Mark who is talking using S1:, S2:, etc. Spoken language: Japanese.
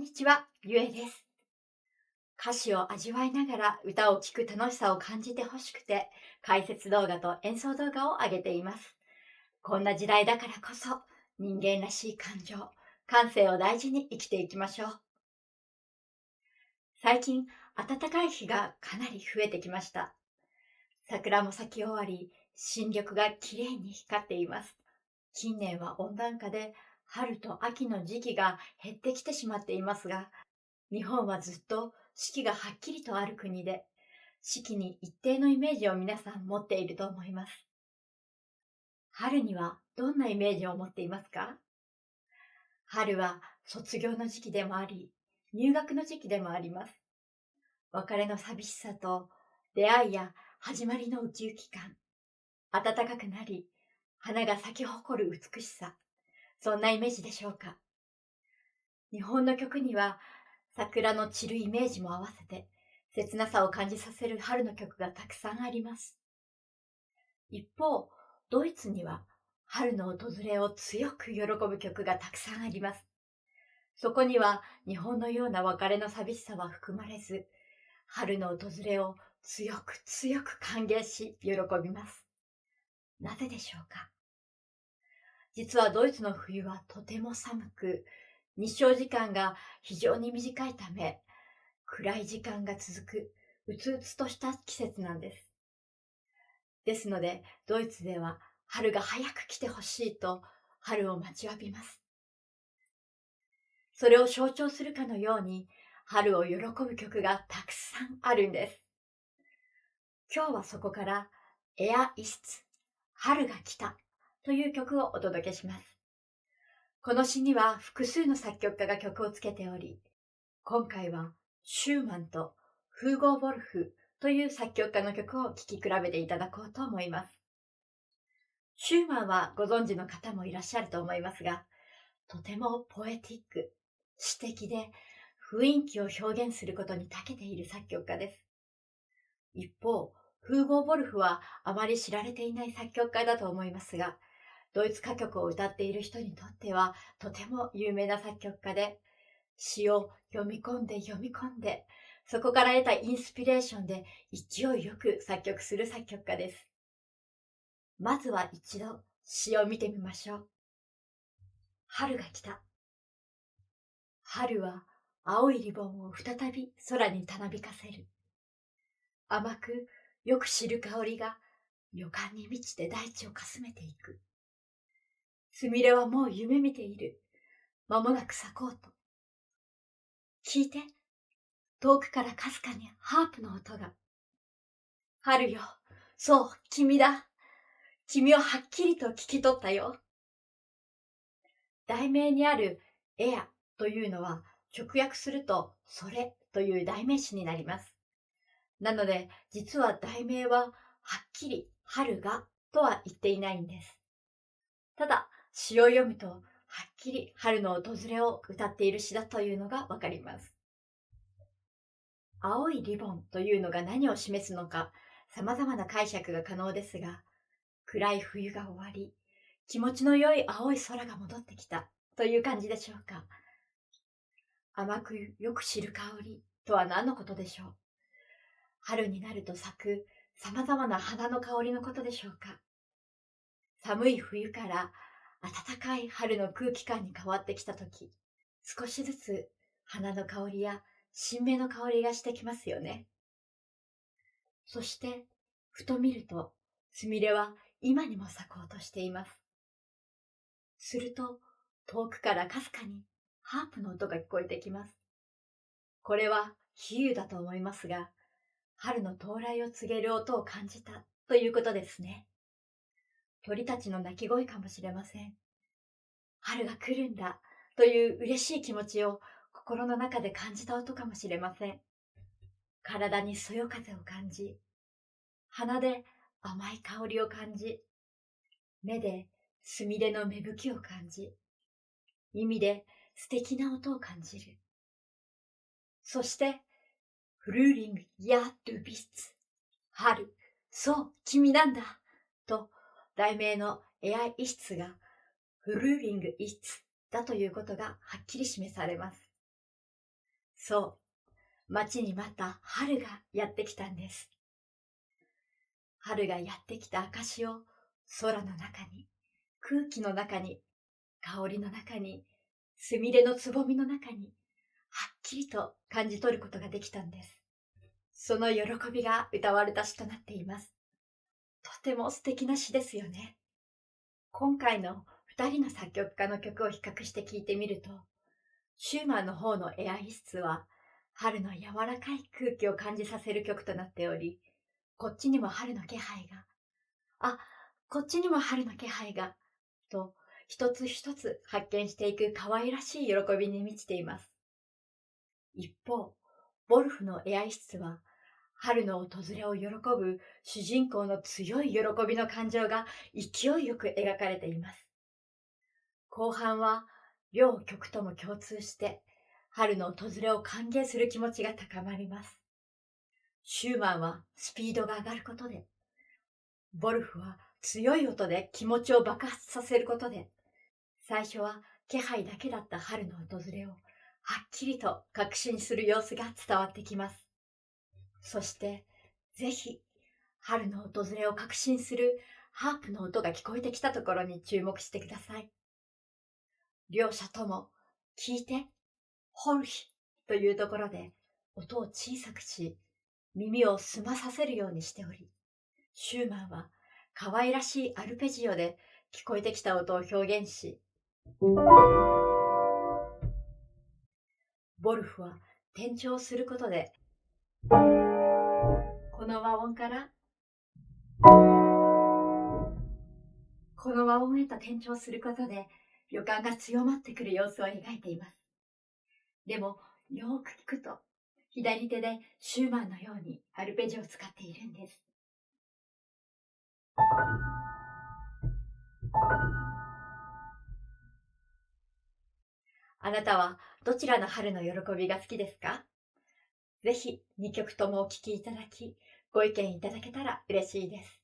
S1: んにちは、ゆえです。歌詞を味わいながら歌を聴く楽しさを感じてほしくて、解説動画と演奏動画を上げています。こんな時代だからこそ、人間らしい感情、感性を大事に生きていきましょう。最近、暖かい日がかなり増えてきました。桜も咲き終わり、新緑がきれいに光っています。近年は温暖化で、春と秋の時期が減ってきてしまっていますが、日本はずっと四季がはっきりとある国で、四季に一定のイメージを皆さん持っていると思います。春にはどんなイメージを持っていますか？春は卒業の時期でもあり、入学の時期でもあります。別れの寂しさと出会いや始まりのウキウキ感、暖かくなり、花が咲き誇る美しさ、そんなイメージでしょうか。日本の曲には桜の散るイメージも合わせて、切なさを感じさせる春の曲がたくさんあります。一方、ドイツには春の訪れを強く喜ぶ曲がたくさんあります。そこには日本のような別れの寂しさは含まれず、春の訪れを強く強く歓迎し喜びます。なぜでしょうか。実はドイツの冬はとても寒く、日照時間が非常に短いため、暗い時間が続く、うつうつとした季節なんです。ですので、ドイツでは春が早く来てほしいと春を待ちわびます。それを象徴するかのように、春を喜ぶ曲がたくさんあるんです。今日はそこから、エアイスツ、春が来たという曲をお届けします。この詩には複数の作曲家が曲をつけており、今回はシューマンとフーゴー・ボルフという作曲家の曲を聴き比べていただこうと思います。シューマンはご存知の方もいらっしゃると思いますが、とてもポエティック、詩的で雰囲気を表現することに長けている作曲家です。一方、フーゴー・ボルフはあまり知られていない作曲家だと思いますが、ドイツ歌曲を歌っている人にとってはとても有名な作曲家で、詩を読み込んで読み込んで、そこから得たインスピレーションで勢いよく作曲する作曲家です。まずは一度詩を見てみましょう。春が来た。春は青いリボンを再び空にたなびかせる。甘くよく知る香りが予感に満ちて大地をかすめていく。すみれはもう夢見ている。間もなく咲こうと。聞いて、遠くからかすかにハープの音が。春よ、そう、君だ。君をはっきりと聞き取ったよ。題名にあるエアというのは直訳するとそれという代名詞になります。なので実は題名ははっきり春がとは言っていないんです。ただ詩を読むとはっきり春の訪れを歌っている詩だというのがわかります。青いリボンというのが何を示すのか様々な解釈が可能ですが、暗い冬が終わり、気持ちの良い青い空が戻ってきたという感じでしょうか。甘くよく知る香りとは何のことでしょう。春になると咲く様々な花の香りのことでしょうか。寒い冬から暖かい春の空気感に変わってきたとき、少しずつ花の香りや新芽の香りがしてきますよね。そして、ふと見ると、すみれは今にも咲こうとしています。すると、遠くからかすかにハープの音が聞こえてきます。これは比喩だと思いますが、春の到来を告げる音を感じたということですね。鳥たちの鳴き声かもしれません。春が来るんだという嬉しい気持ちを心の中で感じた音かもしれません。体にそよ風を感じ、鼻で甘い香りを感じ、目ですみれの芽吹きを感じ、耳で素敵な音を感じる。そして、フルーリング・ヤ・ドゥ・ビスツ。春、そう、君なんだ。と、題名のエア・イシツがフルーリング・イシツだということがはっきり示されます。そう、待ちに待った春がやってきたんです。春がやってきた証を空の中に、空気の中に、香りの中に、すみれのつぼみの中に、はっきりと感じ取ることができたんです。その喜びが歌われた詩となっています。とても素敵な詩ですよね。今回の2人の作曲家の曲を比較して聴いてみると、シューマンの方のエアイスは春の柔らかい空気を感じさせる曲となっており、こっちにも春の気配が、あ、こっちにも春の気配が、と一つ一つ発見していく可愛らしい喜びに満ちています。一方、ボルフのエアイスは春の訪れを喜ぶ主人公の強い喜びの感情が勢いよく描かれています。後半は両曲とも共通して春の訪れを歓迎する気持ちが高まります。シューマンはスピードが上がることで、ボルフは強い音で気持ちを爆発させることで、最初は気配だけだった春の訪れをはっきりと確信する様子が伝わってきます。そして、ぜひ春の訪れを確信するハープの音が聞こえてきたところに注目してください。両者とも聞いて、ホルヒというところで音を小さくし、耳を澄まさせるようにしており、シューマンは可愛らしいアルペジオで聞こえてきた音を表現し、ボルフは転調することで、この和音からこの和音へと転調することで予感が強まってくる様子を描いています。でもよく聞くと左手でシューマンのようにアルペジオを使っているんです。あなたはどちらの春の喜びが好きですか？ぜひ2曲ともお聴きいただき、ご意見いただけたら嬉しいです。